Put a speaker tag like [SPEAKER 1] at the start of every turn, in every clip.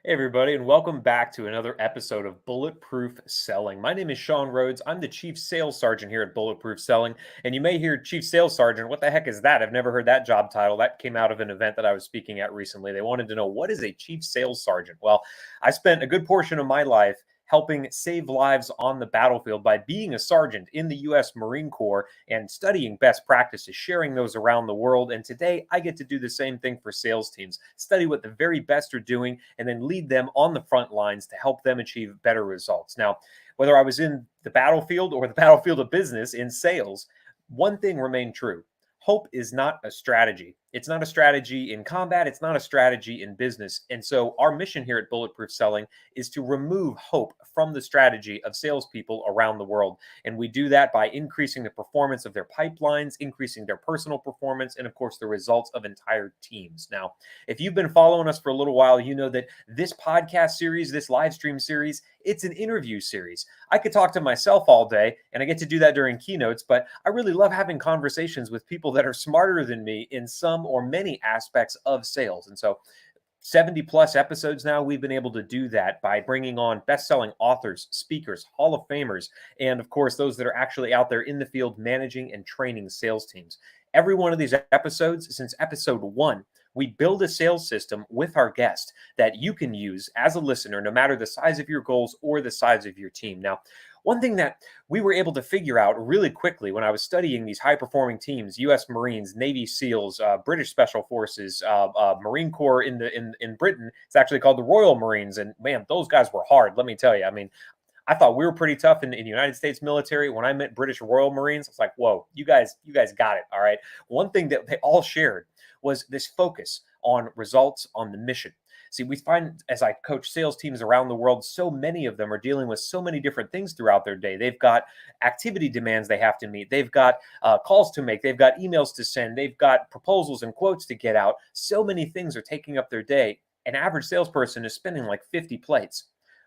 [SPEAKER 1] Hey, everybody, and welcome back to another episode of Bulletproof Selling. My name is Sean Rhodes. I'm the Chief Sales Sergeant here at Bulletproof Selling. And you may hear Chief Sales Sergeant. What the heck is that? I've never heard that job title. That came out of an event that I was speaking at recently. They wanted to know, what is a Chief Sales Sergeant? Well, I spent a good portion of my life helping save lives on the battlefield by being a sergeant in the U.S. Marine Corps and studying best practices, sharing those around the world. And today I get to do the same thing for sales teams, study what the very best are doing, and then lead them on the front lines to help them achieve better results. Now, whether I was in the battlefield or the battlefield of business in sales, one thing remained true. Hope is not a strategy. It's not a strategy in combat. It's not a strategy in business. And so our mission here at Bulletproof Selling is to remove hope from the strategy of salespeople around the world. And we do that by increasing the performance of their pipelines, increasing their personal performance, and of course, the results of entire teams. Now, if you've been following us for a little while, you know that this podcast series, this live stream series, it's an interview series. I could talk to myself all day, and I get to do that during keynotes, but I really love having conversations with people that are smarter than me in some or many aspects of sales. And so 70 plus episodes now, we've been able to do that by bringing on best-selling authors, speakers, Hall of Famers, and of course, those that are actually out there in the field managing and training sales teams. Every one of these episodes, since episode 1, we build a sales system with our guest that you can use as a listener, no matter the size of your goals or the size of your team. Now, one thing that we were able to figure out really quickly when I was studying these high-performing teams, U.S. Marines, Navy SEALs, British Special Forces, Marine Corps in Britain, it's actually called the Royal Marines. And man, those guys were hard, let me tell you. I mean, I thought we were pretty tough in the United States military. When I met British Royal Marines, it's like, whoa, you guys got it, all right? One thing that they all shared was this focus on results, on the mission. See, we find as I coach sales teams around the world, so many of them are dealing with so many different things throughout their day. They've got activity demands they have to meet. They've got calls to make. They've got emails to send. They've got proposals and quotes to get out. So many things are taking up their day. An average salesperson is spinning like 50 plates.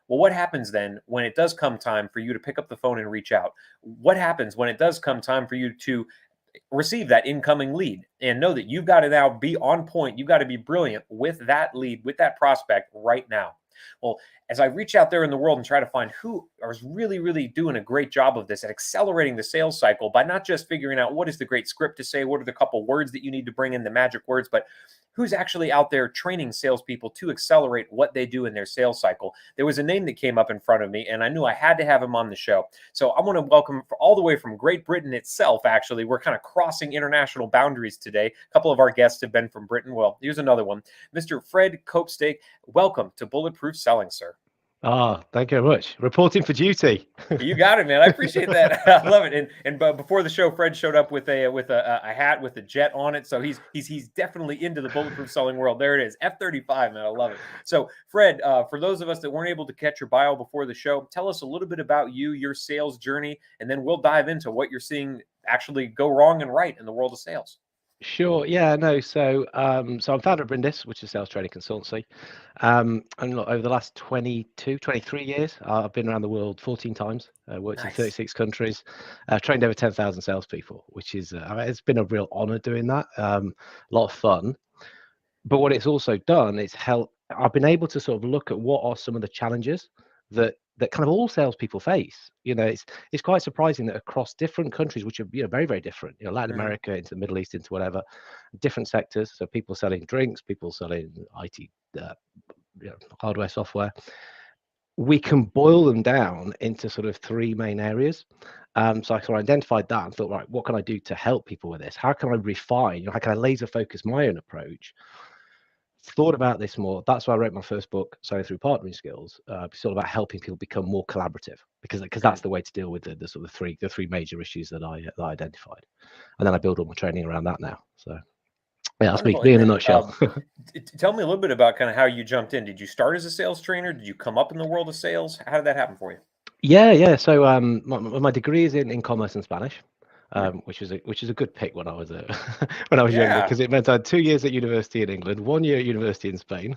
[SPEAKER 1] Well, what happens then when it does come time for you to pick up the phone and reach out? What happens when it does come time for you to receive that incoming lead and know that you've got to now be on point? You've got to be brilliant with that lead, with that prospect right now. Well, as I reach out there in the world and try to find who is really, really doing a great job of this at accelerating the sales cycle by not just figuring out what is the great script to say, what are the couple words that you need to bring in, the magic words, but who's actually out there training salespeople to accelerate what they do in their sales cycle. There was a name that came up in front of me, and I knew I had to have him on the show. So I want to welcome all the way from Great Britain itself, actually. We're kind of crossing international boundaries today. A couple of our guests have been from Britain. Well, here's another one. Mr. Fred Copestake, welcome to Bulletproof Selling, sir.
[SPEAKER 2] Thank you very much. Reporting for duty.
[SPEAKER 1] You got it, man. I appreciate that. I love it. And before the show, Fred showed up with a hat with a jet on it. So he's definitely into the bulletproof selling world. There it is, F-35, man. I love it. So Fred, for those of us that weren't able to catch your bio before the show, tell us a little bit about you, your sales journey, and then we'll dive into what you're seeing actually go wrong and right in the world of sales.
[SPEAKER 2] Sure. Yeah, no. So I'm founder of Brindis, which is a sales training consultancy. And look, over the last 23 years, I've been around the world 14 times, worked in 36 countries, trained over 10,000 salespeople, which is, it's been a real honor doing that. A lot of fun. But what it's also done is I've been able to sort of look at what are some of the challenges that kind of all salespeople face. It's quite surprising that across different countries, which are very, very different, Latin America into the Middle East, into whatever, different sectors. So people selling drinks, people selling IT, hardware, software. We can boil them down into sort of 3 main areas. So I sort of identified that and thought, right, what can I do to help people with this? How can I refine? How can I laser focus my own approach? Thought about this more. That's why I wrote my first book, Selling Through Partnering Skills. It's all about helping people become more collaborative, because that's the way to deal with the sort of the three major issues that I identified, and then I build all my training around that now. So yeah, that's me in a nutshell.
[SPEAKER 1] Tell me a little bit about kind of how you jumped in. Did you start as a sales trainer? Did you come up in the world of sales? How did that happen for you?
[SPEAKER 2] Yeah. So my degree is in commerce and Spanish. Which is a good pick when I was younger, because it meant I had 2 years at university in England, 1 year at university in Spain,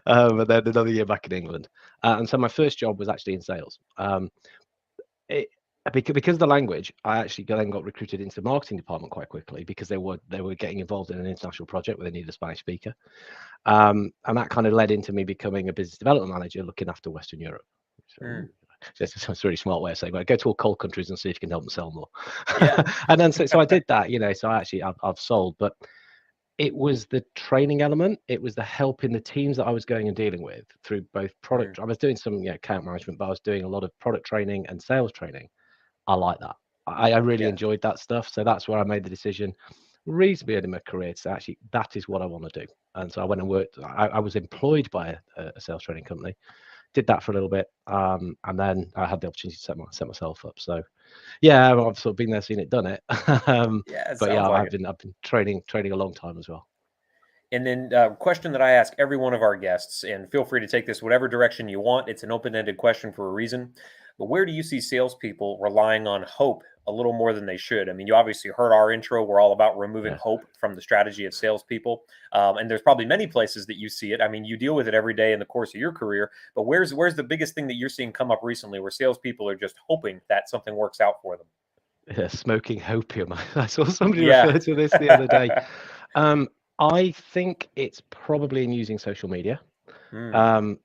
[SPEAKER 2] and then another year back in England. And so my first job was actually in sales. Because of the language, I actually then got recruited into the marketing department quite quickly because they were getting involved in an international project where they needed a Spanish speaker, and that kind of led into me becoming a business development manager looking after Western Europe. So,
[SPEAKER 1] Mm,
[SPEAKER 2] it's a really smart way of saying, well, go to all cold countries and see if you can help them sell more.
[SPEAKER 1] yeah.
[SPEAKER 2] And then so I did that, so I've sold, but it was the training element. It was the helping the teams that I was going and dealing with through both
[SPEAKER 1] Mm,
[SPEAKER 2] product. I was doing some account management, but I was doing a lot of product training and sales training. I like that. I really
[SPEAKER 1] yeah.
[SPEAKER 2] enjoyed that stuff. So that's where I made the decision reasonably early in my career to say, actually, that is what I want to do. And so I went and worked. I was employed by a sales training company, did that for a little bit. And then I had the opportunity to set myself up. So yeah, I've sort of been there, seen it, done it.
[SPEAKER 1] Yeah, it
[SPEAKER 2] But yeah,
[SPEAKER 1] sounds like it.
[SPEAKER 2] I've been training a long time as well.
[SPEAKER 1] And then, question that I ask every one of our guests, and feel free to take this whatever direction you want. It's an open-ended question for a reason. But where do you see salespeople relying on hope a little more than they should? I mean, you obviously heard our intro. We're all about removing
[SPEAKER 2] Yeah.
[SPEAKER 1] hope from the strategy of salespeople, and there's probably many places that you see it. I mean, you deal with it every day in the course of your career. But where's the biggest thing that you're seeing come up recently, where salespeople are just hoping that something works out for them?
[SPEAKER 2] Yeah, smoking hopium. I saw somebody
[SPEAKER 1] Yeah.
[SPEAKER 2] refer to this the other day. Um, I think it's probably in using social media.
[SPEAKER 1] Mm,
[SPEAKER 2] Um,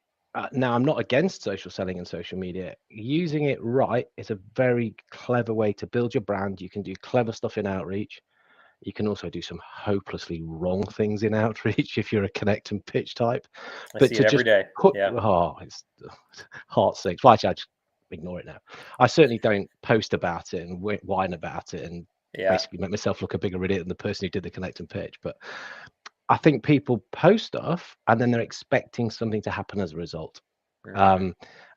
[SPEAKER 2] Now, I'm not against social selling and social media. Using it right is a very clever way to build your brand. You can do clever stuff in outreach. You can also do some hopelessly wrong things in outreach if you're a connect and pitch type.
[SPEAKER 1] I
[SPEAKER 2] But
[SPEAKER 1] see
[SPEAKER 2] to
[SPEAKER 1] it every
[SPEAKER 2] just
[SPEAKER 1] day.
[SPEAKER 2] put,
[SPEAKER 1] Yeah.
[SPEAKER 2] it's heart sinks. Well, actually, I just ignore it now. I certainly don't post about it and whine about it and
[SPEAKER 1] Yeah.
[SPEAKER 2] basically make myself look a bigger idiot than the person who did the connect and pitch. But I think people post stuff and then they're expecting something to happen as a result.
[SPEAKER 1] Mm,
[SPEAKER 2] Um,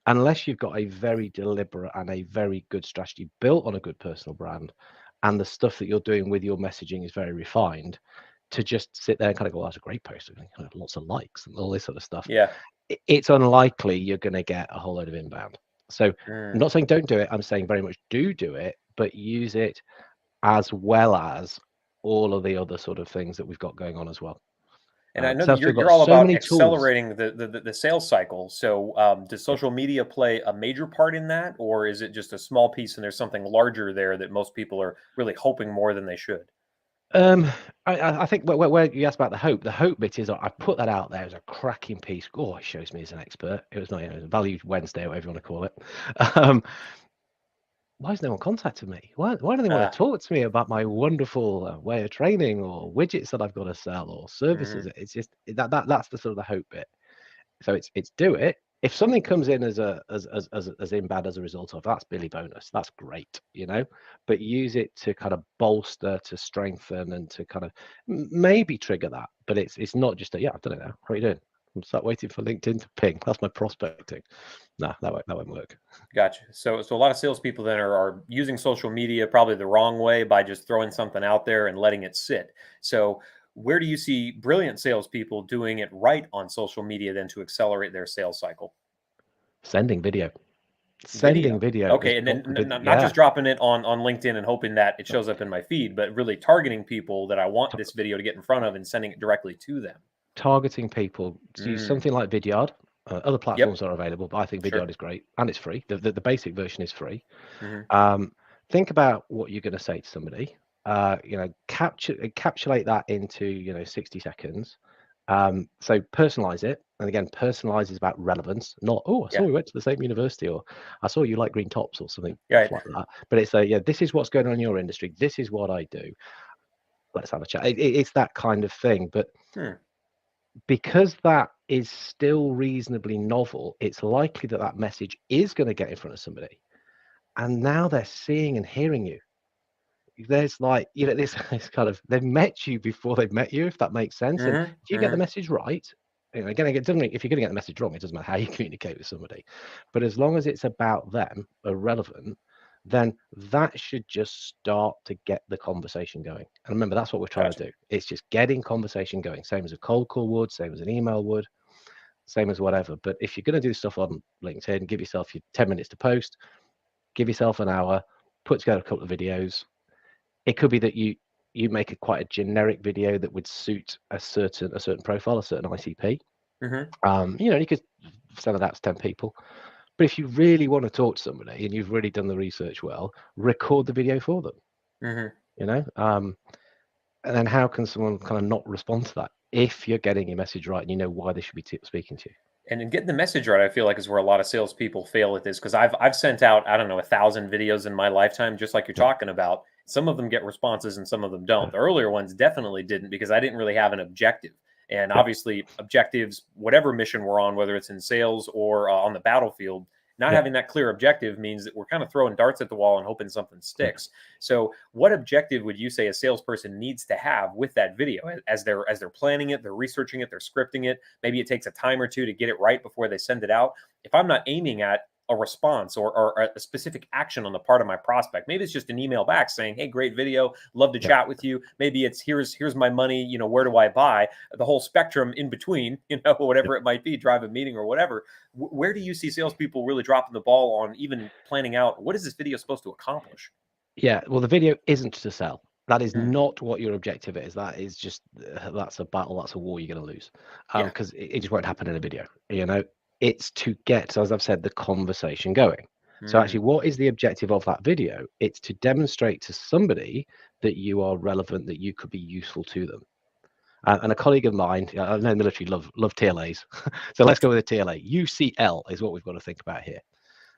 [SPEAKER 2] Unless you've got a very deliberate and a very good strategy built on a good personal brand, and the stuff that you're doing with your messaging is very refined, to just sit there and kind of go, oh, that's a great post, and kind of lots of likes and all this sort of stuff,
[SPEAKER 1] yeah.
[SPEAKER 2] it's unlikely you're going to get a whole load of inbound. So I'm
[SPEAKER 1] Mm.
[SPEAKER 2] not saying don't do it. I'm saying very much do it, but use it as well as all of the other sort of things that we've got going on as well.
[SPEAKER 1] And I know that
[SPEAKER 2] Salespeople have
[SPEAKER 1] you're
[SPEAKER 2] got
[SPEAKER 1] all
[SPEAKER 2] so
[SPEAKER 1] about
[SPEAKER 2] many tools.
[SPEAKER 1] accelerating the sales cycle. So, does social media play a major part in that, or is it just a small piece and there's something larger there that most people are really hoping more than they should?
[SPEAKER 2] Um, I think where you asked about the hope bit is I put that out there as a cracking piece. Oh, it shows me as an expert. It was not, it was Value Wednesday, or whatever you want to call it. Um, why has no one contacted me? Why do they want to
[SPEAKER 1] Ah,
[SPEAKER 2] talk to me about my wonderful way of training or widgets that I've got to sell or services?
[SPEAKER 1] mhm,
[SPEAKER 2] It's just that's the sort of the hope bit. So it's do it. If something comes in as in bad as a result of, that's Billy bonus. That's great. But use it to kind of bolster, to strengthen, and to kind of maybe trigger that. But it's not just a, yeah, I've done it now. How are you doing? I'm start waiting for LinkedIn to ping. That's my prospecting. No, that won't work.
[SPEAKER 1] gotcha. So a lot of salespeople then are using social media probably the wrong way by just throwing something out there and letting it sit. So, where do you see brilliant salespeople doing it right on social media then to accelerate their sales cycle?
[SPEAKER 2] Sending video. Sending
[SPEAKER 1] Video.
[SPEAKER 2] video is
[SPEAKER 1] Okay, and then
[SPEAKER 2] probably
[SPEAKER 1] not
[SPEAKER 2] yeah.
[SPEAKER 1] just dropping it on LinkedIn and hoping that it shows up in my feed, but really targeting people that I want this video to get in front of and sending it directly to them.
[SPEAKER 2] Targeting people to use
[SPEAKER 1] Mm,
[SPEAKER 2] something like Vidyard. Other
[SPEAKER 1] yep,
[SPEAKER 2] platforms are available, but I think Vidyard
[SPEAKER 1] sure.
[SPEAKER 2] is great and it's free. The basic version is free.
[SPEAKER 1] Mhm,
[SPEAKER 2] Think about what you're going to say to somebody. Encapsulate that into 60 seconds. So personalize it, and again, personalize is about relevance, not I saw
[SPEAKER 1] yeah,
[SPEAKER 2] we went to the same university, or I saw you like green tops, or something
[SPEAKER 1] right.
[SPEAKER 2] like that. But it's this is what's going on in your industry. This is what I do. Let's have a chat. It's that kind of thing, but
[SPEAKER 1] Hmm,
[SPEAKER 2] because that is still reasonably novel, it's likely that that message is going to get in front of somebody, and now they're seeing and hearing you. There's like this it's kind of they've met you before they've met you, if that makes sense. And
[SPEAKER 1] mhm,
[SPEAKER 2] if you get the
[SPEAKER 1] mhm,
[SPEAKER 2] message right, again, it doesn't if you're going to get the message wrong, it doesn't matter how you communicate with somebody. But as long as it's about them, irrelevant, then that should just start to get the conversation going. And remember, that's what we're trying
[SPEAKER 1] gotcha.
[SPEAKER 2] to do. It's just getting conversation going, same as a cold call would, same as an email would, same as whatever. But if you're going to do stuff on LinkedIn, give yourself your 10 minutes to post, give yourself an hour, put together a couple of videos. It could be that you make quite a generic video that would suit a certain profile, a certain ICP.
[SPEAKER 1] Mhm,
[SPEAKER 2] You could send it out to 10 people. But if you really want to talk to somebody and you've really done the research well, record the video for them.
[SPEAKER 1] Hmm.
[SPEAKER 2] You know, and then how can someone kind of not respond to that if you're getting your message right and you know why they should be speaking to you?
[SPEAKER 1] And in getting the message right, I feel like is where a lot of salespeople fail at this because I've sent out, I don't know, 1,000 videos in my lifetime, just like you're
[SPEAKER 2] Yeah,
[SPEAKER 1] talking about. Some of them get responses and some of them don't.
[SPEAKER 2] yeah,
[SPEAKER 1] The earlier ones definitely didn't because I didn't really have an objective. And
[SPEAKER 2] yeah,
[SPEAKER 1] obviously, objectives, whatever mission we're on, whether it's in sales or on the battlefield, not
[SPEAKER 2] yeah,
[SPEAKER 1] having that clear objective means that we're kind of throwing darts at the wall and hoping something
[SPEAKER 2] yeah.
[SPEAKER 1] sticks. So, what objective would you say a salesperson needs to have with that video as they're planning it, they're researching it, they're scripting it? Maybe it takes a time or two to get it right before they send it out. If I'm not aiming at a response or a specific action on the part of my prospect, maybe it's just an email back saying, "Hey, great video, love to
[SPEAKER 2] Yeah.
[SPEAKER 1] chat with you." Maybe it's here's my money, where do I buy? The whole spectrum in between, whatever it might be, drive a meeting or whatever. Where do you see salespeople really dropping the ball on even planning out what is this video supposed to accomplish?
[SPEAKER 2] Yeah, well, the video isn't to sell. That is
[SPEAKER 1] Mm,
[SPEAKER 2] not what your objective is. That is just that's a battle, that's a war you're going to lose,
[SPEAKER 1] yeah.
[SPEAKER 2] because it just won't happen in a video. You know, it's to get, as I've said, the conversation going. So
[SPEAKER 1] Mm,
[SPEAKER 2] actually, what is the objective of that video? It's to demonstrate to somebody that you are relevant, that you could be useful to them. And a colleague of mine, I know military love TLAs, so let's go with a TLA. UCL is what we've got to think about here.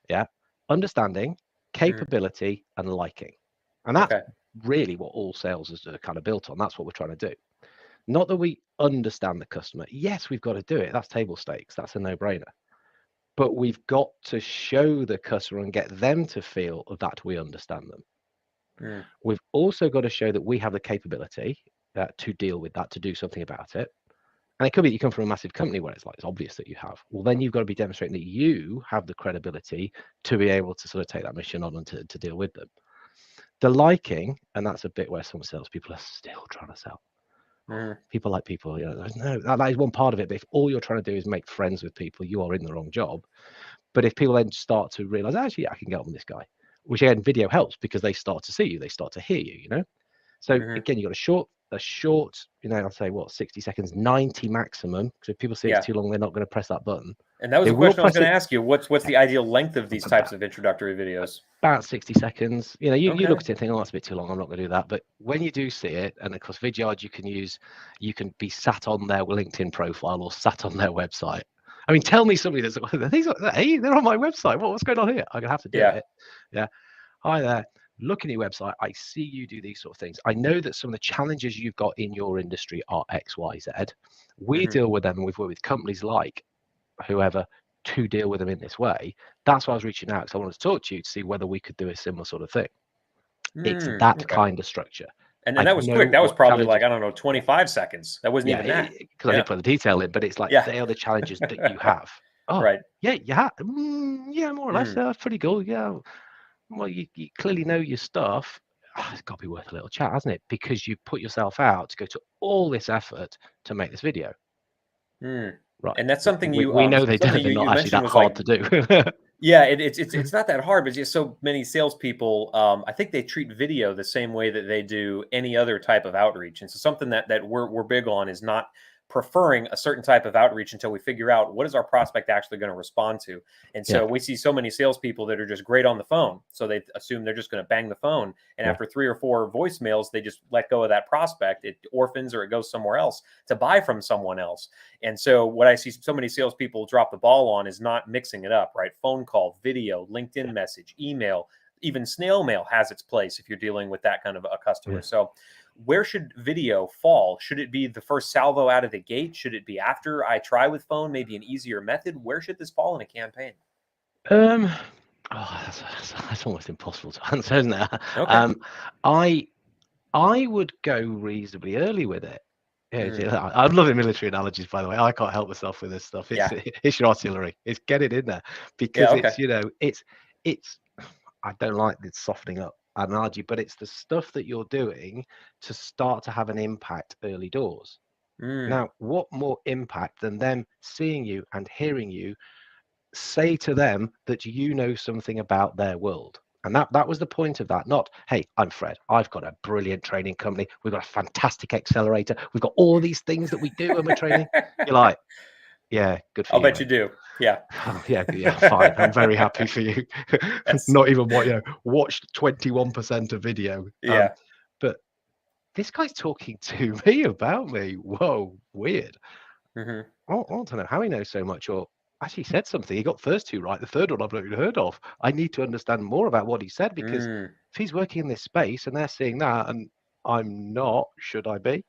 [SPEAKER 2] Yeah. Understanding,
[SPEAKER 1] mm,
[SPEAKER 2] capability, and liking. And that's
[SPEAKER 1] okay.
[SPEAKER 2] really what all sales is kind of built on. That's what we're trying to do. Not that we understand the customer. Yes, we've got to do it. That's table stakes. That's a no brainer. But we've got to show the customer and get them to feel that we understand them.
[SPEAKER 1] Mm,
[SPEAKER 2] We've also got to show that we have the capability to deal with that, to do something about it. And it could be that you come from a massive company where it's obvious that you have. Well, then you've got to be demonstrating that you have the credibility to be able to sort of take that mission on and to deal with them. The liking, and that's a bit where some salespeople are still trying to sell.
[SPEAKER 1] mm,
[SPEAKER 2] People like people, no, that is one part of it. But if all you're trying to do is make friends with people, you are in the wrong job. But if people then start to realize, actually, yeah, I can get on with this guy, which again, video helps because they start to see you, they start to hear you. So
[SPEAKER 1] mhm.
[SPEAKER 2] again, you got a short, I'll say what, 60 seconds, 90 maximum. Because if people see it's
[SPEAKER 1] Yeah.
[SPEAKER 2] too long, they're not going to press that button.
[SPEAKER 1] And that was
[SPEAKER 2] They
[SPEAKER 1] the
[SPEAKER 2] will
[SPEAKER 1] question I was
[SPEAKER 2] press
[SPEAKER 1] going
[SPEAKER 2] it
[SPEAKER 1] to ask you. What's the ideal length of these types
[SPEAKER 2] about,
[SPEAKER 1] of introductory videos?
[SPEAKER 2] about 60 seconds. You
[SPEAKER 1] Okay.
[SPEAKER 2] look at it and think, oh, that's a bit too long. I'm not going to do that. But when you do see it, and of course, Vidyard, you can be sat on their LinkedIn profile or sat on their website. I mean, tell me somebody that's hey, they're on my website. What's going on here? I'm going to have to do
[SPEAKER 1] Yeah.
[SPEAKER 2] it. Yeah. Hi there. Look at your website. I see you do these sort of things. I know that some of the challenges you've got in your industry are X, Y, Z. We
[SPEAKER 1] Hmm.
[SPEAKER 2] deal with them and we've worked with companies like whoever to deal with them in this way. That's why I was reaching out because I wanted to talk to you to see whether we could do a similar sort of thing. It's that
[SPEAKER 1] Okay.
[SPEAKER 2] kind of structure.
[SPEAKER 1] And
[SPEAKER 2] I
[SPEAKER 1] that was quick.
[SPEAKER 2] know
[SPEAKER 1] That was
[SPEAKER 2] what
[SPEAKER 1] probably like,
[SPEAKER 2] challenges.
[SPEAKER 1] I don't know, 25 seconds. That wasn't
[SPEAKER 2] Yeah,
[SPEAKER 1] even that.
[SPEAKER 2] because I
[SPEAKER 1] Yeah.
[SPEAKER 2] didn't put the detail in, but it's like
[SPEAKER 1] Yeah.
[SPEAKER 2] they are the challenges that you have. Oh,
[SPEAKER 1] Right.
[SPEAKER 2] yeah, yeah, more or less.
[SPEAKER 1] Mm,
[SPEAKER 2] That's pretty cool. Yeah, well, you clearly know your stuff. It's got to be worth a little chat, hasn't it? Because you put yourself out to go to all this effort to make this video.
[SPEAKER 1] mm.
[SPEAKER 2] Right.
[SPEAKER 1] And that's something
[SPEAKER 2] We know
[SPEAKER 1] something
[SPEAKER 2] they're
[SPEAKER 1] you
[SPEAKER 2] not actually
[SPEAKER 1] mentioned
[SPEAKER 2] that
[SPEAKER 1] was like,
[SPEAKER 2] hard to do.
[SPEAKER 1] yeah, it's not that hard, but just so many salespeople, I think they treat video the same way that they do any other type of outreach. And so something that we're big on is not preferring a certain type of outreach until we figure out what is our prospect actually going to respond to. And
[SPEAKER 2] Yeah,
[SPEAKER 1] so we see so many salespeople that are just great on the phone, so they assume they're just going to bang the phone. And
[SPEAKER 2] yeah,
[SPEAKER 1] after 3 or 4 voicemails, they just let go of that prospect. It orphans or it goes somewhere else to buy from someone else. And so what I see so many salespeople drop the ball on is not mixing it up, right? Phone call, video, LinkedIn
[SPEAKER 2] yeah,
[SPEAKER 1] message, email, even snail mail has its place if you're dealing with that kind of a customer.
[SPEAKER 2] yeah.
[SPEAKER 1] So where should video fall? Should it be the first salvo out of the gate? Should it be after I try with phone, maybe an easier method? Where should this fall in a campaign?
[SPEAKER 2] Um, that's almost impossible to answer, isn't it?
[SPEAKER 1] Okay.
[SPEAKER 2] Um, I I would go reasonably early with it.
[SPEAKER 1] Mm,
[SPEAKER 2] I'm loving military analogies, by the way. I can't help myself with this stuff. It's
[SPEAKER 1] yeah.
[SPEAKER 2] it's your artillery. It's get it in there
[SPEAKER 1] Yeah.
[SPEAKER 2] because
[SPEAKER 1] Okay.
[SPEAKER 2] it's. I don't like this softening up analogy, but it's the stuff that you're doing to start to have an impact early doors.
[SPEAKER 1] Mm,
[SPEAKER 2] Now, what more impact than them seeing you and hearing you say to them that you know something about their world? And that was the point of that. Not, hey, I'm Fred. I've got a brilliant training company. We've got a fantastic accelerator. We've got all these things that we do when we're training. You're like, Yeah, good for
[SPEAKER 1] I'll
[SPEAKER 2] you,
[SPEAKER 1] bet you
[SPEAKER 2] mate.
[SPEAKER 1] do. Yeah.
[SPEAKER 2] Oh, yeah, yeah, fine. I'm very happy for you.
[SPEAKER 1] Yes.
[SPEAKER 2] Not even what, watched 21% of video.
[SPEAKER 1] Yeah.
[SPEAKER 2] But this guy's talking to me about me. Whoa, weird.
[SPEAKER 1] Hmm.
[SPEAKER 2] I want to know how he knows so much, or actually said something. He got the first two right. The third one I've not even heard of. I need to understand more about what he said, because
[SPEAKER 1] Mm.
[SPEAKER 2] if he's working in this space and they're seeing that and I'm not, should I be?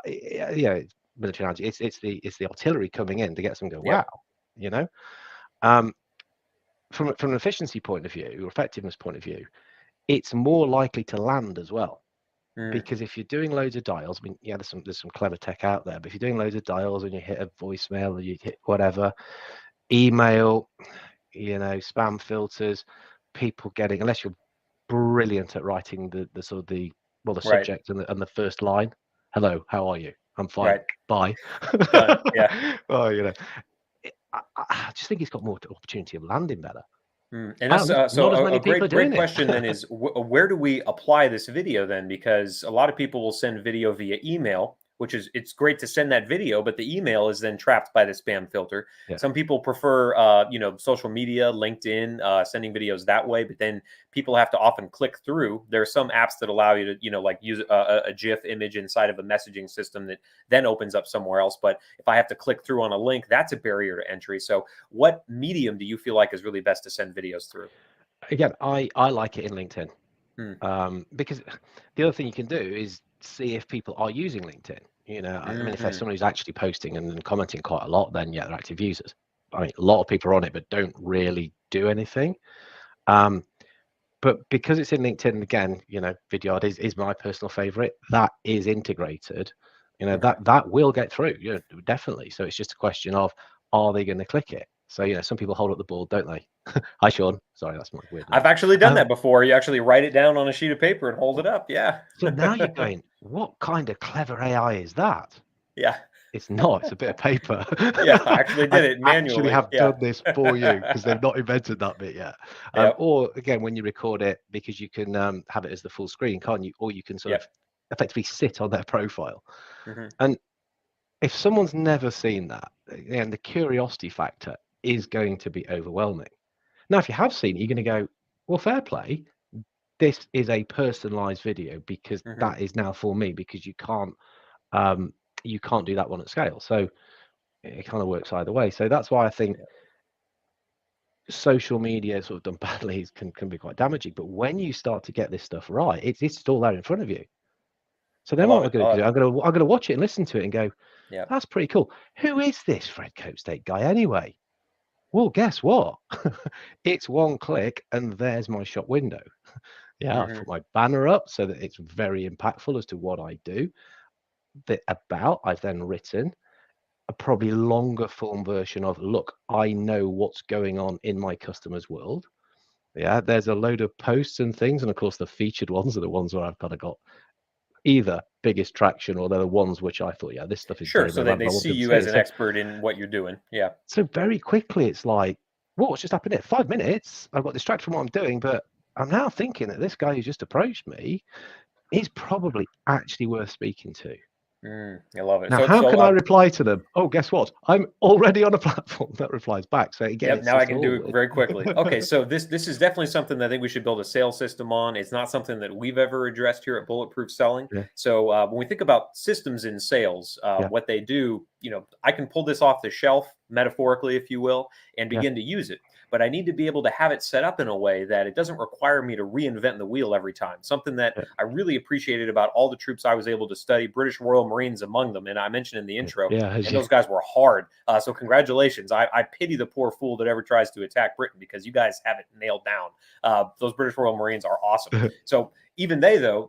[SPEAKER 2] It's military analogy. It's the artillery coming in to get someone to go, wow,
[SPEAKER 1] Yep.
[SPEAKER 2] you know. Um, from an efficiency point of view or effectiveness point of view, it's more likely to land as well.
[SPEAKER 1] Mm.
[SPEAKER 2] Because if you're doing loads of dials, I mean, yeah, there's some clever tech out there, but if you're doing loads of dials and you hit a voicemail or you hit whatever, email, spam filters, people getting, unless you're brilliant at writing the sort of the
[SPEAKER 1] Right.
[SPEAKER 2] subject and the first line, hello, how are you? I'm fine.
[SPEAKER 1] Right.
[SPEAKER 2] Bye.
[SPEAKER 1] Done. Yeah.
[SPEAKER 2] Oh, I just think he's got more opportunity of landing better.
[SPEAKER 1] Mm. And that's
[SPEAKER 2] And
[SPEAKER 1] so
[SPEAKER 2] not as
[SPEAKER 1] a
[SPEAKER 2] many people are
[SPEAKER 1] great
[SPEAKER 2] doing it.
[SPEAKER 1] question then is where do we apply this video then? Because a lot of people will send video via email, which is it's great to send that video, but the email is then trapped by the spam filter.
[SPEAKER 2] Yeah.
[SPEAKER 1] Some people prefer social media, LinkedIn, sending videos that way, but then people have to often click through. There are some apps that allow you to like use a GIF image inside of a messaging system that then opens up somewhere else. But if I have to click through on a link, that's a barrier to entry. So what medium do you feel like is really best to send videos through?
[SPEAKER 2] Again, I like it in LinkedIn,
[SPEAKER 1] Hmm.
[SPEAKER 2] because the other thing you can do is see if people are using LinkedIn. I mean, if there's
[SPEAKER 1] Hmm.
[SPEAKER 2] someone who's actually posting and commenting quite a lot, then yeah, they're active users. I mean, a lot of people are on it, but don't really do anything. Um, but because it's in LinkedIn, again, Vidyard is my personal favorite. That is integrated.
[SPEAKER 1] Okay.
[SPEAKER 2] That will get through. Definitely. So it's just a question of, are they going to click it? So some people hold up the board, don't they? Hi, Sean. Sorry, that's my weird
[SPEAKER 1] I've
[SPEAKER 2] noise.
[SPEAKER 1] actually done that before. You actually write it down on a sheet of paper and hold it up. Yeah.
[SPEAKER 2] So now you're going, what kind of clever AI is that?
[SPEAKER 1] Yeah.
[SPEAKER 2] It's not. It's a bit of paper.
[SPEAKER 1] Yeah. I actually
[SPEAKER 2] I
[SPEAKER 1] did it
[SPEAKER 2] actually
[SPEAKER 1] manually.
[SPEAKER 2] have
[SPEAKER 1] Yeah.
[SPEAKER 2] done this for you because they've not invented that bit yet.
[SPEAKER 1] Yep.
[SPEAKER 2] Or again, when you record it, because you can have it as the full screen, can't you? Or you can sort of
[SPEAKER 1] Yep.
[SPEAKER 2] effectively sit on their profile.
[SPEAKER 1] Hmm.
[SPEAKER 2] And if someone's never seen that, and the curiosity factor is going to be overwhelming. Now, if you have seen it, you're going to go, well, fair play. This is a personalized video because
[SPEAKER 1] Hmm.
[SPEAKER 2] that is now for me, because um, you can't do that one at scale. So it kind of works either way. So that's why I think
[SPEAKER 1] Yeah.
[SPEAKER 2] social media sort of done badly can be quite damaging. But when you start to get this stuff right, it's all there in front of you. So
[SPEAKER 1] I
[SPEAKER 2] then what
[SPEAKER 1] love
[SPEAKER 2] am I
[SPEAKER 1] it. I
[SPEAKER 2] going to
[SPEAKER 1] love
[SPEAKER 2] do?
[SPEAKER 1] it.
[SPEAKER 2] I'm going to watch it and listen to it and go,
[SPEAKER 1] Yeah.
[SPEAKER 2] that's pretty cool. Who is this Fred Copestake guy anyway? Well, guess what? It's one click and there's my shop window. Yeah, I've
[SPEAKER 1] Hmm.
[SPEAKER 2] put my banner up so that it's very impactful as to what I do. I've then written a probably longer form version of, look, I know what's going on in my customer's world. Yeah, there's a load of posts and things. And of course, the featured ones are the ones where I've kind of got either biggest traction, or they're the ones which I thought, yeah, this stuff is
[SPEAKER 1] Sure.
[SPEAKER 2] very,
[SPEAKER 1] So
[SPEAKER 2] very
[SPEAKER 1] they
[SPEAKER 2] relevant. I want
[SPEAKER 1] see
[SPEAKER 2] people to
[SPEAKER 1] you
[SPEAKER 2] see
[SPEAKER 1] as
[SPEAKER 2] it.
[SPEAKER 1] an expert in what you're doing. Yeah.
[SPEAKER 2] So very quickly, it's like, what's just happened here? 5 minutes. I got distracted from what I'm doing, but I'm now thinking that this guy who just approached me is probably actually worth speaking to.
[SPEAKER 1] I love it.
[SPEAKER 2] Now,
[SPEAKER 1] So,
[SPEAKER 2] how
[SPEAKER 1] so
[SPEAKER 2] can I reply to them? Oh, guess what? I'm already on a platform that replies back. So again,
[SPEAKER 1] yep.
[SPEAKER 2] it's
[SPEAKER 1] Now I
[SPEAKER 2] just
[SPEAKER 1] can do
[SPEAKER 2] all.
[SPEAKER 1] it very quickly. Okay. So this is definitely something that I think we should build a sales system on. It's not something that we've ever addressed here at Bulletproof Selling.
[SPEAKER 2] Yeah,
[SPEAKER 1] So when we think about systems in sales,
[SPEAKER 2] yeah,
[SPEAKER 1] what they do, I can pull this off the shelf, metaphorically, if you will, and
[SPEAKER 2] yeah,
[SPEAKER 1] begin to use it. But I need to be able to have it set up in a way that it doesn't require me to reinvent the wheel every time. Something that
[SPEAKER 2] yeah,
[SPEAKER 1] I really appreciated about all the troops I was able to study, British Royal Marines among them, and I mentioned in the
[SPEAKER 2] yeah,
[SPEAKER 1] intro,
[SPEAKER 2] yeah,
[SPEAKER 1] and those guys were hard. So congratulations. I pity the poor fool that ever tries to attack Britain, because you guys have it nailed down. Those British Royal Marines are awesome. So even they, though,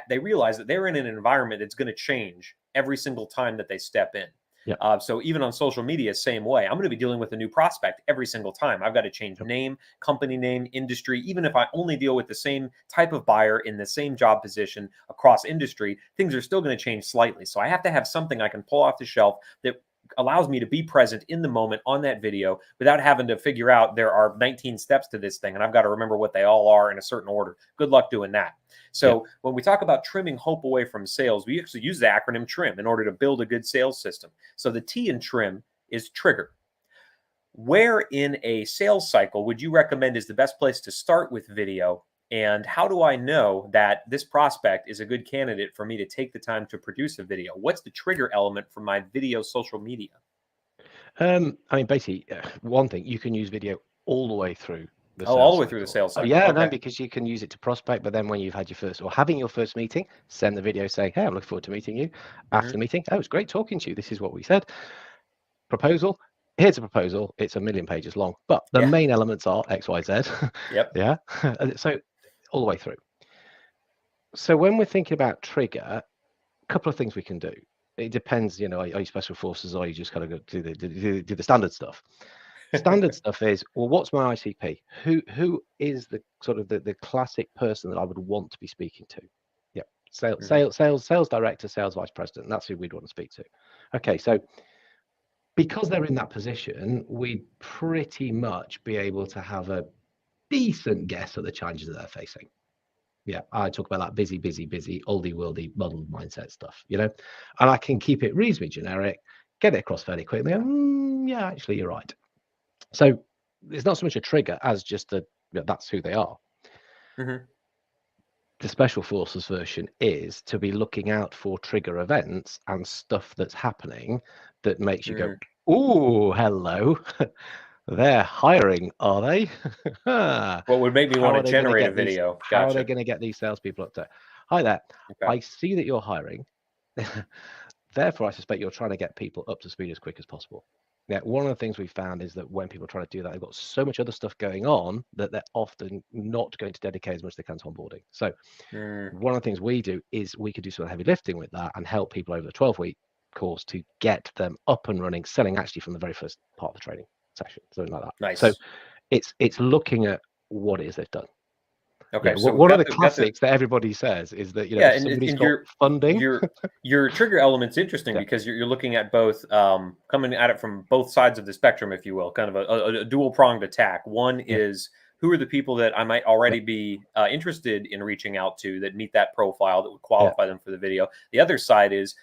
[SPEAKER 1] they realize that they're in an environment that's going to change every single time that they step in.
[SPEAKER 2] yeah,
[SPEAKER 1] So even on social media, same way. I'm going to be dealing with a new prospect every single time. I've got to change
[SPEAKER 2] yeah,
[SPEAKER 1] name, company name, industry. Even if I only deal with the same type of buyer in the same job position across industry, things are still going to change slightly. So I have to have something I can pull off the shelf that allows me to be present in the moment on that video without having to figure out there are 19 steps to this thing and I've got to remember what they all are in a certain order. Good luck doing that.
[SPEAKER 2] yeah,
[SPEAKER 1] So when we talk about trimming hope away from sales, we actually use the acronym TRIM in order to build a good sales system. So the T in TRIM is trigger. Where in a sales cycle would you recommend is the best place to start with video? And how do I know that this prospect is a good candidate for me to take the time to produce a video? What's the trigger element for my video social media?
[SPEAKER 2] I mean, basically, one thing, you can use video all the way through the
[SPEAKER 1] Oh, all
[SPEAKER 2] sales
[SPEAKER 1] the way through the
[SPEAKER 2] cycle.
[SPEAKER 1] sales
[SPEAKER 2] Oh,
[SPEAKER 1] cycle.
[SPEAKER 2] yeah, no,
[SPEAKER 1] Okay.
[SPEAKER 2] because you can use it to prospect, but then when you've had your first or having your first meeting, send the video saying, hey, I'm looking forward to meeting you. After the meeting, oh, it's great talking to you. This is what we said. Proposal. Here's a proposal. It's 1,000,000 pages long, but the
[SPEAKER 1] Yeah.
[SPEAKER 2] main elements are X, Y, Z.
[SPEAKER 1] Yep.
[SPEAKER 2] Yeah. So all the way through. So when we're thinking about trigger, a couple of things we can do. It depends, are you special forces or are you just kind of do the standard stuff? Standard stuff is, well, what's my ICP? Who is the sort of the classic person that I would want to be speaking to? Yeah, sales director, sales vice president. That's who we'd want to speak to. Okay, so because they're in that position, we'd pretty much be able to have a decent guess at the challenges that they're facing. Yeah, I talk about that busy, oldie worldy, muddled mindset stuff, and I can keep it reasonably generic, get it across fairly quickly. Yeah, actually, you're right. So it's not so much a trigger as just that's who they are.
[SPEAKER 1] Mm-hmm.
[SPEAKER 2] The special forces version is to be looking out for trigger events and stuff that's happening that makes you go, oh, hello. They're hiring, are they?
[SPEAKER 1] What would make me
[SPEAKER 2] How
[SPEAKER 1] want
[SPEAKER 2] are
[SPEAKER 1] to
[SPEAKER 2] they going to
[SPEAKER 1] generate a
[SPEAKER 2] get these?
[SPEAKER 1] video?
[SPEAKER 2] How are they
[SPEAKER 1] Gotcha.
[SPEAKER 2] going to get these salespeople up to? Hi there.
[SPEAKER 1] Okay.
[SPEAKER 2] I see that you're hiring. Therefore, I suspect you're trying to get people up to speed as quick as possible. Yeah, one of the things we found is that when people try to do that, they've got so much other stuff going on that they're often not going to dedicate as much as they can to onboarding. So one of the things we do is we could do some heavy lifting with that and help people over the 12-week course to get them up and running, selling actually from the very first part of the training session, something like that.
[SPEAKER 1] Nice.
[SPEAKER 2] So it's looking at what it is they've done.
[SPEAKER 1] Okay,
[SPEAKER 2] Yeah,
[SPEAKER 1] so
[SPEAKER 2] one of the classics that everybody says is that
[SPEAKER 1] yeah,
[SPEAKER 2] if somebody's got funding,
[SPEAKER 1] your trigger element's interesting because you're looking at both coming at it from both sides of the spectrum, if you will, kind of a dual pronged attack. One is who are the people that I might already be interested in reaching out to that meet that profile that would qualify them for the video. The other side is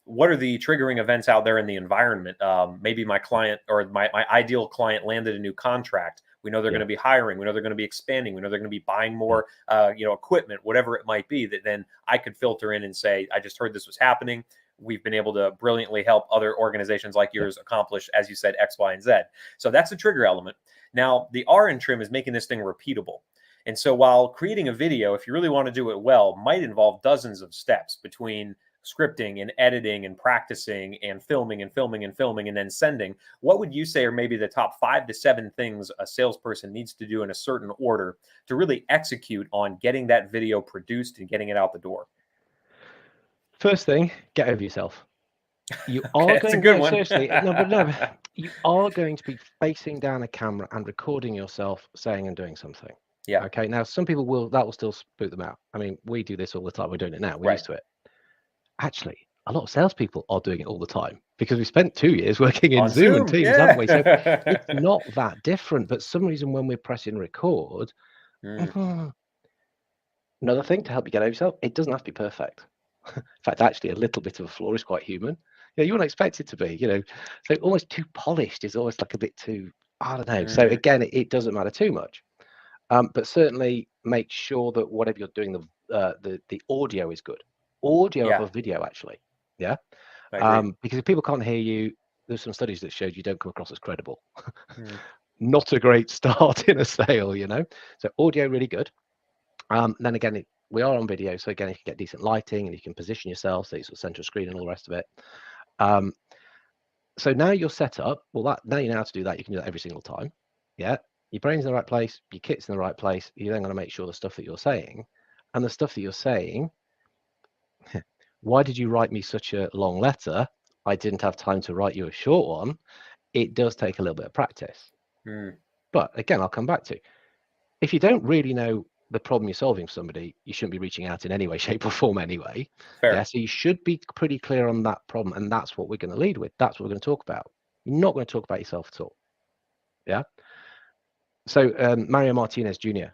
[SPEAKER 1] what are the triggering events out there in the environment? Maybe my client or my ideal client landed a new contract. We know they're going to be hiring. We know they're going to be expanding. We know they're going to be buying more, equipment, whatever it might be. That then I could filter in and say, I just heard this was happening. We've been able to brilliantly help other organizations like yours accomplish, as you said, X, Y, and Z. So that's the trigger element. Now, the R in trim is making this thing repeatable. And so while creating a video, if you really want to do it well, might involve dozens of steps between scripting and editing and practicing and filming and then sending, what would you say are maybe the top 5 to 7 things a salesperson needs to do in a certain order to really execute on getting that video produced and getting it out the door?
[SPEAKER 2] First thing, get over yourself. You
[SPEAKER 1] Okay,
[SPEAKER 2] are
[SPEAKER 1] that's a
[SPEAKER 2] going,
[SPEAKER 1] good
[SPEAKER 2] no,
[SPEAKER 1] one.
[SPEAKER 2] seriously, you are going to be facing down a camera and recording yourself saying and doing something.
[SPEAKER 1] Yeah.
[SPEAKER 2] Okay. Now, some people that will still spook them out. I mean, we do this all the time. We're doing it now. We're used to it. Actually, a lot of salespeople are doing it all the time because we spent 2 years working in
[SPEAKER 1] On
[SPEAKER 2] Zoom and
[SPEAKER 1] Zoom,
[SPEAKER 2] Teams,
[SPEAKER 1] yeah.
[SPEAKER 2] haven't we? So it's not that different. But some reason when we're pressing record, another thing to help you get over yourself, it doesn't have to be perfect. In fact, actually, a little bit of a flaw is quite human. You wouldn't expect it to be, So almost too polished is always like a bit too, I don't know. So again, it doesn't matter too much. But certainly make sure that whatever you're doing, the audio is good. Audio above video, actually. Yeah. Because if people can't hear you, there's some studies that showed you don't come across as credible. Not a great start in a sale, So audio really good. Then again, we are on video, so again, if you get decent lighting and you can position yourself, so you sort of center screen and all the rest of it. So now you're set up. Well, now you know how to do that. You can do that every single time. Yeah. Your brain's in the right place, your kit's in the right place. You're then going to make sure the stuff that you're saying, and the stuff that you're saying, why did you write me such a long letter? I didn't have time to write you a short one. It does take a little bit of practice. But again, I'll come back to, if you don't really know the problem you're solving for somebody, you shouldn't be reaching out in any way, shape, or form anyway.
[SPEAKER 1] Fair.
[SPEAKER 2] Yeah, so you should be pretty clear on that problem, and that's what we're going to lead with. That's what we're going to talk about. You're not going to talk about yourself at all. Yeah. So Mario Martinez Jr.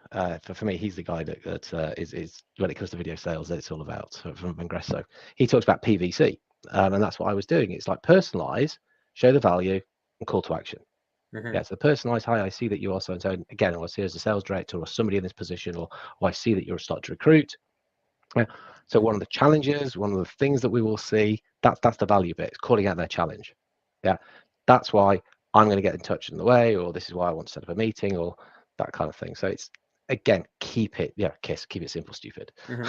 [SPEAKER 2] For me, he's the guy that is when it comes to video sales, that it's all about from Ingresso. He talks about PVC, and that's what I was doing. It's like personalize, show the value, and call to action.
[SPEAKER 1] Hmm.
[SPEAKER 2] Yeah, so personalized. Hi, I see that you are so and so. Again, or I see as a sales director or somebody in this position, or I see that you're starting to recruit. Yeah. So one of the challenges, one of the things that we will see, that's the value bit. It's calling out their challenge. Yeah, that's why I'm going to get in touch in the way, or this is why I want to set up a meeting, or that kind of thing. So it's again, keep it, keep it simple, stupid.
[SPEAKER 1] Hmm.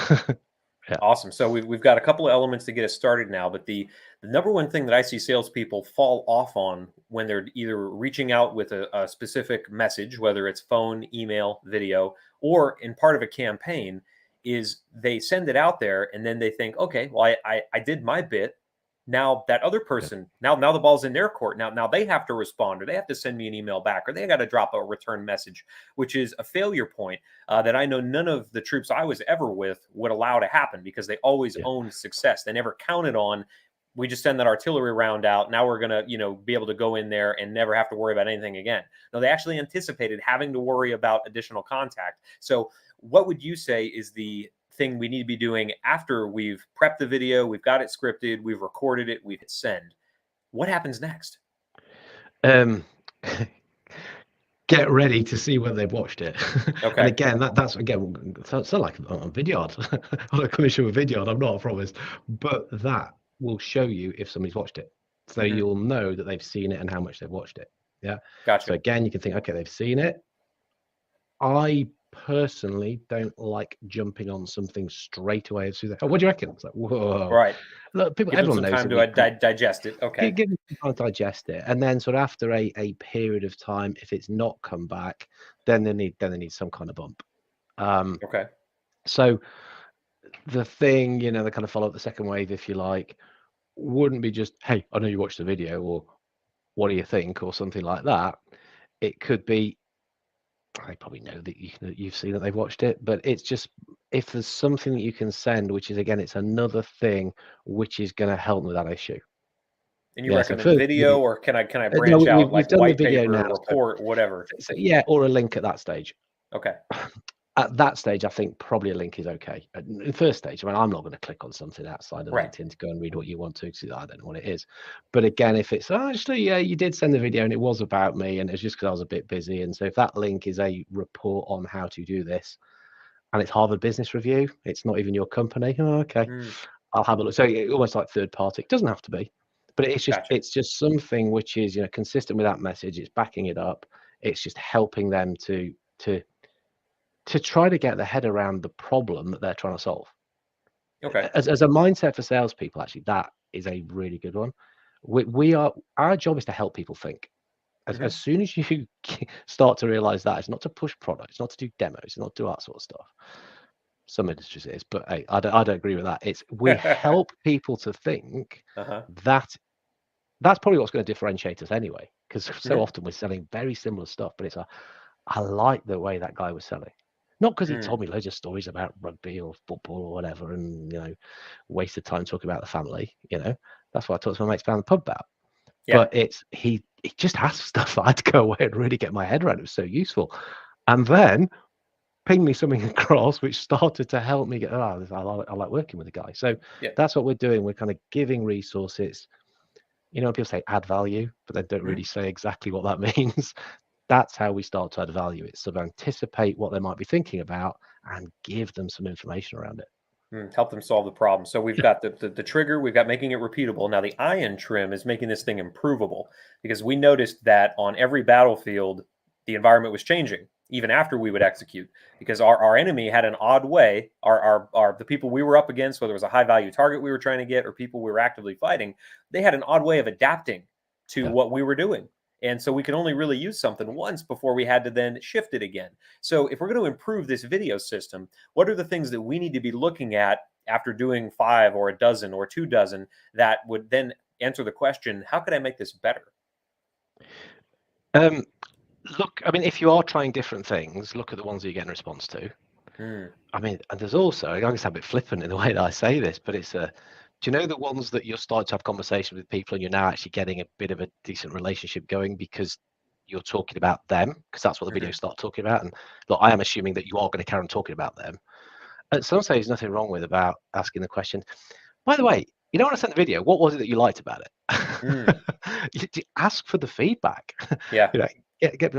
[SPEAKER 2] Yeah,
[SPEAKER 1] Awesome. So we've got a couple of elements to get us started now, but the number one thing that I see salespeople fall off on when they're either reaching out with a specific message, whether it's phone, email, video, or in part of a campaign, is they send it out there and then they think, okay, well, I did my bit. Now that other
[SPEAKER 2] yeah,
[SPEAKER 1] person, now the ball's in their court. Now they have to respond, or they have to send me an email back, or they got to drop a return message, which is a failure point that I know none of the troops I was ever with would allow to happen because they always
[SPEAKER 2] yeah,
[SPEAKER 1] owned success. They never counted on, we just send that artillery round out. Now we're going to, be able to go in there and never have to worry about anything again. No, they actually anticipated having to worry about additional contact. So what would you say is the thing we need to be doing after we've prepped the video, we've got it scripted, we've recorded it, we've hit send? What happens next?
[SPEAKER 2] um, get ready to see when they've watched it. And
[SPEAKER 1] Okay.
[SPEAKER 2] again, that's again, so like on video. I'm not commission with video. I'm not, I promise. But that will show you if somebody's watched it, so
[SPEAKER 1] Hmm.
[SPEAKER 2] you'll know that they've seen it and how much they've watched it. Yeah. So
[SPEAKER 1] Gotcha.
[SPEAKER 2] again, you can think, okay, they've seen it. I personally don't like jumping on something straight away as soon as, oh, what do you reckon? It's like, whoa.
[SPEAKER 1] Right.
[SPEAKER 2] Look, people,
[SPEAKER 1] Give them
[SPEAKER 2] everyone
[SPEAKER 1] some
[SPEAKER 2] knows
[SPEAKER 1] time
[SPEAKER 2] that
[SPEAKER 1] to
[SPEAKER 2] we
[SPEAKER 1] digest it. Okay.
[SPEAKER 2] give them some time to digest it, and then sort of after a period of time, if it's not come back, then they need some kind of bump. Um,
[SPEAKER 1] Okay.
[SPEAKER 2] so the thing, the kind of follow up the second wave, if you like, wouldn't be just, hey, I know you watched the video, or what do you think, or something like that. It could be, I probably know that you've seen that they've watched it, but it's just if there's something that you can send, which is again, it's another thing which is going to help with that issue.
[SPEAKER 1] And you
[SPEAKER 2] Yeah. So
[SPEAKER 1] recommend
[SPEAKER 2] first,
[SPEAKER 1] video, or can I
[SPEAKER 2] no,
[SPEAKER 1] branch out
[SPEAKER 2] we've
[SPEAKER 1] like
[SPEAKER 2] done the
[SPEAKER 1] white
[SPEAKER 2] video
[SPEAKER 1] paper,
[SPEAKER 2] now, so,
[SPEAKER 1] report, whatever?
[SPEAKER 2] yeah, or a link at that stage.
[SPEAKER 1] Okay.
[SPEAKER 2] At that stage, I think probably a link is okay. At the first stage, I mean, I'm not going to click on something outside of
[SPEAKER 1] Right.
[SPEAKER 2] LinkedIn to go and read what you want to, because I don't know what it is. But again, if it's, oh, actually, yeah, you did send the video and it was about me, and it's just because I was a bit busy. And so if that link is a report on how to do this, and it's Harvard Business Review, it's not even your company. Oh, okay,
[SPEAKER 1] Mm,
[SPEAKER 2] I'll have a look. So almost like third party. It doesn't have to be, but
[SPEAKER 1] gotcha.
[SPEAKER 2] it's just something which is consistent with that message. It's backing it up. It's just helping them to try to get their head around the problem that they're trying to solve.
[SPEAKER 1] Okay.
[SPEAKER 2] As a mindset for salespeople, actually, that is a really good one. We are, our job is to help people think. As
[SPEAKER 1] Hmm.
[SPEAKER 2] soon as you start to realize that, it's not to push products, not to do demos, it's not to do that sort of stuff. Some industries it is, but hey, I don't agree with that. It's we help people to think
[SPEAKER 1] Uh-huh.
[SPEAKER 2] that that's probably what's going to differentiate us anyway. Because so
[SPEAKER 1] Hmm.
[SPEAKER 2] often we're selling very similar stuff, but it's I like the way that guy was selling. Not because he
[SPEAKER 1] Mm,
[SPEAKER 2] told me loads of stories about rugby or football or whatever, and wasted time talking about the family. That's what I talked to my mates down the pub about.
[SPEAKER 1] yeah.
[SPEAKER 2] But it's he just asked stuff that I had to go away and really get my head around. It was so useful, and then pinged me something across which started to help me get. Oh, I like working with the guy. So
[SPEAKER 1] Yeah.
[SPEAKER 2] that's what we're doing. We're kind of giving resources. People say add value, but they don't
[SPEAKER 1] Hmm.
[SPEAKER 2] really say exactly what that means. That's how we start to add value. It's sort of anticipate what they might be thinking about and give them some information around it.
[SPEAKER 1] Help them solve the problem. So we've got the trigger, we've got making it repeatable. Now the iron trim is making this thing improvable, because we noticed that on every battlefield, the environment was changing even after we would execute, because our enemy had an odd way. The people we were up against, whether it was a high value target we were trying to get or people we were actively fighting, they had an odd way of adapting to
[SPEAKER 2] Yeah.
[SPEAKER 1] what we were doing. And so we could only really use something once before we had to then shift it again. So if we're going to improve this video system, what are the things that we need to be looking at after doing 5 or a dozen or 2 dozen that would then answer the question, how could I make this better?
[SPEAKER 2] Um, Look, I mean, if you are trying different things, look at the ones that you're getting a response to.
[SPEAKER 1] Mm,
[SPEAKER 2] I mean, and there's also, I guess I'm a bit flippant in the way that I say this, but do you know the ones that you're starting to have conversations with people and you're now actually getting a bit of a decent relationship going because you're talking about them, because that's what the
[SPEAKER 1] mhm,
[SPEAKER 2] videos start talking about. And look, I am assuming that you are going to carry on talking about them. At some stage, there's nothing wrong with about asking the question, by the way, you don't want to send the video. What was it that you liked about it?
[SPEAKER 1] Mm,
[SPEAKER 2] You ask for the feedback.
[SPEAKER 1] yeah,
[SPEAKER 2] You know,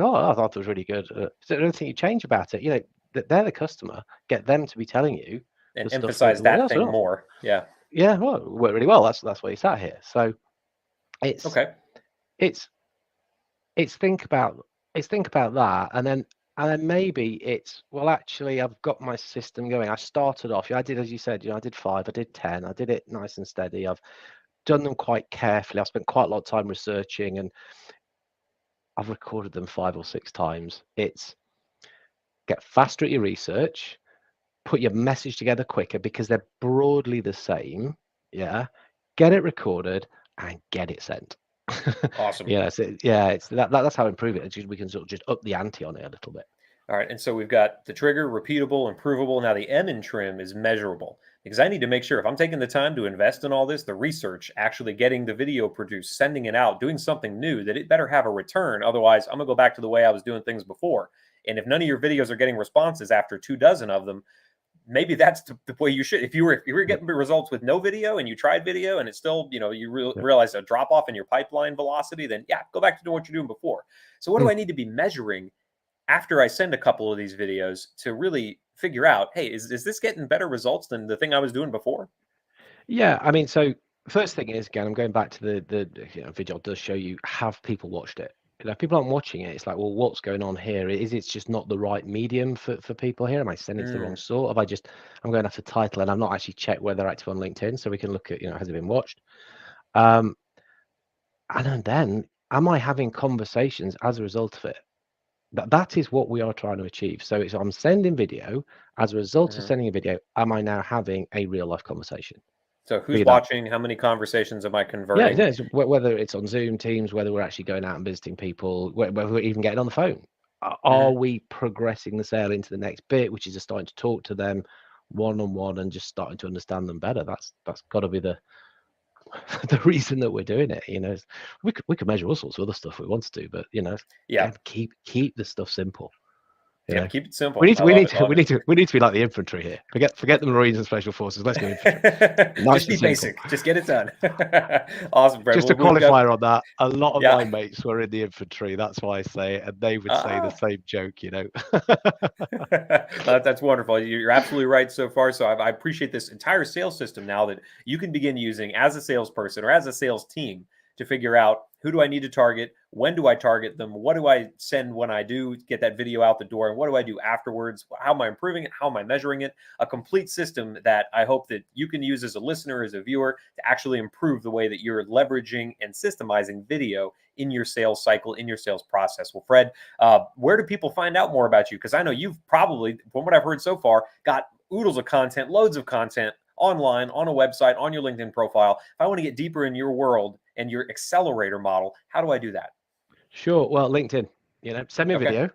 [SPEAKER 2] oh, I thought it was really good. Is there anything you change about it? You know, that they're the customer. Get them to be telling you
[SPEAKER 1] and
[SPEAKER 2] the stuff that
[SPEAKER 1] emphasize
[SPEAKER 2] well,
[SPEAKER 1] that
[SPEAKER 2] that's
[SPEAKER 1] thing
[SPEAKER 2] not.
[SPEAKER 1] more. Yeah.
[SPEAKER 2] Yeah, well, it worked really well. That's why you sat here. So it's
[SPEAKER 1] Okay.
[SPEAKER 2] it's it's think about that, and then maybe it's, well, actually I've got my system going. I started off, I did, as you said, I did 5, I did 10, I did it nice and steady. I've done them quite carefully. I've spent quite a lot of time researching, and I've recorded them 5 or 6 times. It's get faster at your research, put your message together quicker because they're broadly the same. Yeah, get it recorded and get it sent.
[SPEAKER 1] Awesome.
[SPEAKER 2] Yeah, so yeah, it's that's how I improve it. We can sort of just up the ante on it a little bit.
[SPEAKER 1] All right. And so we've got the trigger, repeatable, improvable. Now the M in trim is measurable because I need to make sure if I'm taking the time to invest in all this, the research, actually getting the video produced, sending it out, doing something new, that it better have a return. Otherwise, I'm going to go back to the way I was doing things before. And if none of your videos are getting responses after 24 of them, maybe that's the way you should. If you were
[SPEAKER 2] Yeah,
[SPEAKER 1] getting results with no video and you tried video and it's still,
[SPEAKER 2] yeah.
[SPEAKER 1] realize a drop off in your pipeline velocity, then yeah, go back to doing what you're doing before. So what do
[SPEAKER 2] Mm.
[SPEAKER 1] I need to be measuring after I send a couple of these videos to really figure out, hey, is this getting better results than the thing I was doing before?
[SPEAKER 2] Yeah, I mean, so first thing is, again, I'm going back to the video does show you, have people watched it? If people aren't watching it, it's like, well, what's going on here? Is it just not the right medium for people here? Am I sending to the wrong
[SPEAKER 1] Mm,
[SPEAKER 2] sort? Have I just, I'm going after title and I've not actually checked whether they're active on LinkedIn, so we can look at, has it been watched? Um, and then, am I having conversations as a result of it? That is what we are trying to achieve. So it's, I'm sending video. As a result of
[SPEAKER 1] mhm.
[SPEAKER 2] sending a video, am I now having a real life conversation?
[SPEAKER 1] So who's
[SPEAKER 2] Be that,
[SPEAKER 1] watching? How many conversations am I
[SPEAKER 2] yeah,
[SPEAKER 1] converting?
[SPEAKER 2] yeah, whether it's on Zoom, Teams, whether we're actually going out and visiting people, whether we're even getting on the phone. Are
[SPEAKER 1] Mhm.
[SPEAKER 2] we progressing the sale into the next bit, which is just starting to talk to them one on one and just starting to understand them better? That's got to be the the reason that we're doing it. We could measure all sorts of other stuff we want to do, but
[SPEAKER 1] Yeah.
[SPEAKER 2] again, keep the stuff simple. You
[SPEAKER 1] Yep.
[SPEAKER 2] know,
[SPEAKER 1] Keep it simple.
[SPEAKER 2] we need
[SPEAKER 1] I
[SPEAKER 2] to we
[SPEAKER 1] love
[SPEAKER 2] need
[SPEAKER 1] it. I
[SPEAKER 2] to
[SPEAKER 1] love
[SPEAKER 2] we
[SPEAKER 1] it.
[SPEAKER 2] need to we need to be like the infantry here. Forget the Marines and Special Forces. Let's go infantry.
[SPEAKER 1] Just
[SPEAKER 2] Nice and
[SPEAKER 1] be
[SPEAKER 2] simple.
[SPEAKER 1] basic. Just get it done. Awesome, Fred.
[SPEAKER 2] Just a
[SPEAKER 1] Well, we've got
[SPEAKER 2] qualifier on that. A lot of
[SPEAKER 1] yeah.
[SPEAKER 2] my mates were in the infantry. That's why I say it, and they would say the
[SPEAKER 1] Ah.
[SPEAKER 2] same joke.
[SPEAKER 1] That's wonderful. You're absolutely right so far. So I appreciate this entire sales system now that you can begin using as a salesperson or as a sales team to figure out, who do I need to target? When do I target them? What do I send when I do get that video out the door? And what do I do afterwards? How am I improving it? How am I measuring it? A complete system that I hope that you can use as a listener, as a viewer, to actually improve the way that you're leveraging and systemizing video in your sales cycle, in your sales process. Well, Fred, where do people find out more about you? Because I know you've probably, from what I've heard so far, got oodles of content, loads of content online, on a website, on your LinkedIn profile. If I want to get deeper in your world and your accelerator model, how do I do that?
[SPEAKER 2] Sure. Well, LinkedIn. Send me a
[SPEAKER 1] Okay.
[SPEAKER 2] video.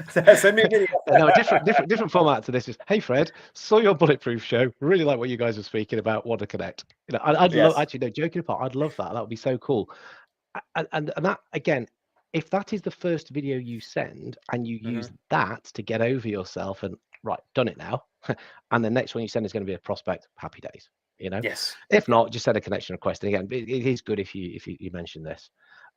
[SPEAKER 1] Send me a video.
[SPEAKER 2] No, different format to this is, hey Fred, saw your Bulletproof show. Really like what you guys were speaking about. Want to connect? I'd love,
[SPEAKER 1] Yes.
[SPEAKER 2] actually, no, joking apart, I'd love that. That would be so cool. And that, again, if that is the first video you send and you use
[SPEAKER 1] Hmm.
[SPEAKER 2] that to get over yourself and, right, done it now, and the next one you send is going to be a prospect, happy days.
[SPEAKER 1] Yes.
[SPEAKER 2] If
[SPEAKER 1] Yeah.
[SPEAKER 2] not, just send a connection request. And again, it is good if you mention this.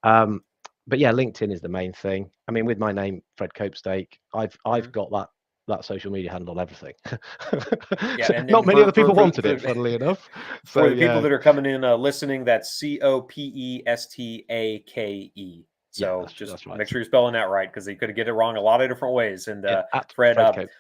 [SPEAKER 2] But yeah, LinkedIn is the main thing. I mean, with my name, Fred Copestake, I've
[SPEAKER 1] Hmm.
[SPEAKER 2] got that social media handle on everything.
[SPEAKER 1] Yeah.
[SPEAKER 2] So
[SPEAKER 1] And
[SPEAKER 2] not
[SPEAKER 1] then
[SPEAKER 2] many
[SPEAKER 1] for
[SPEAKER 2] other
[SPEAKER 1] for
[SPEAKER 2] people
[SPEAKER 1] for
[SPEAKER 2] wanted
[SPEAKER 1] for
[SPEAKER 2] it,
[SPEAKER 1] the,
[SPEAKER 2] funnily enough. So
[SPEAKER 1] for the people
[SPEAKER 2] yeah,
[SPEAKER 1] that are coming in listening, that's Copestake.
[SPEAKER 2] yeah,
[SPEAKER 1] So
[SPEAKER 2] that's
[SPEAKER 1] just
[SPEAKER 2] that's right.
[SPEAKER 1] make sure you're spelling that right, because you could get it wrong a lot of different ways. And
[SPEAKER 2] Yeah, at
[SPEAKER 1] Fred,
[SPEAKER 2] Fred Cope.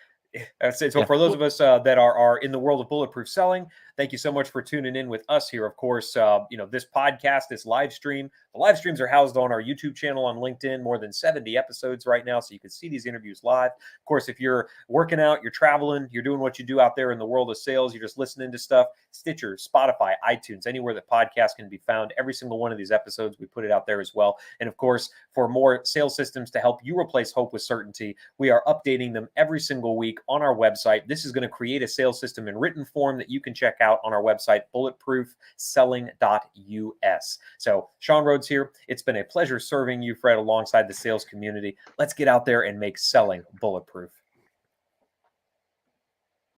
[SPEAKER 1] so
[SPEAKER 2] Yeah.
[SPEAKER 1] for those
[SPEAKER 2] Well,
[SPEAKER 1] of us that are in the world of bulletproof selling, thank you so much for tuning in with us here. Of course, this podcast, this live stream, the live streams are housed on our YouTube channel on LinkedIn. More than 70 episodes right now, so you can see these interviews live. Of course, if you're working out, you're traveling, you're doing what you do out there in the world of sales, you're just listening to stuff, Stitcher, Spotify, iTunes, anywhere that podcasts can be found. Every single one of these episodes, we put it out there as well. And of course, for more sales systems to help you replace hope with certainty, we are updating them every single week on our website. This is going to create a sales system in written form that you can check out on our website, bulletproofselling.us. So Sean Rhodes here. It's been a pleasure serving you, Fred, alongside the sales community. Let's get out there and make selling bulletproof.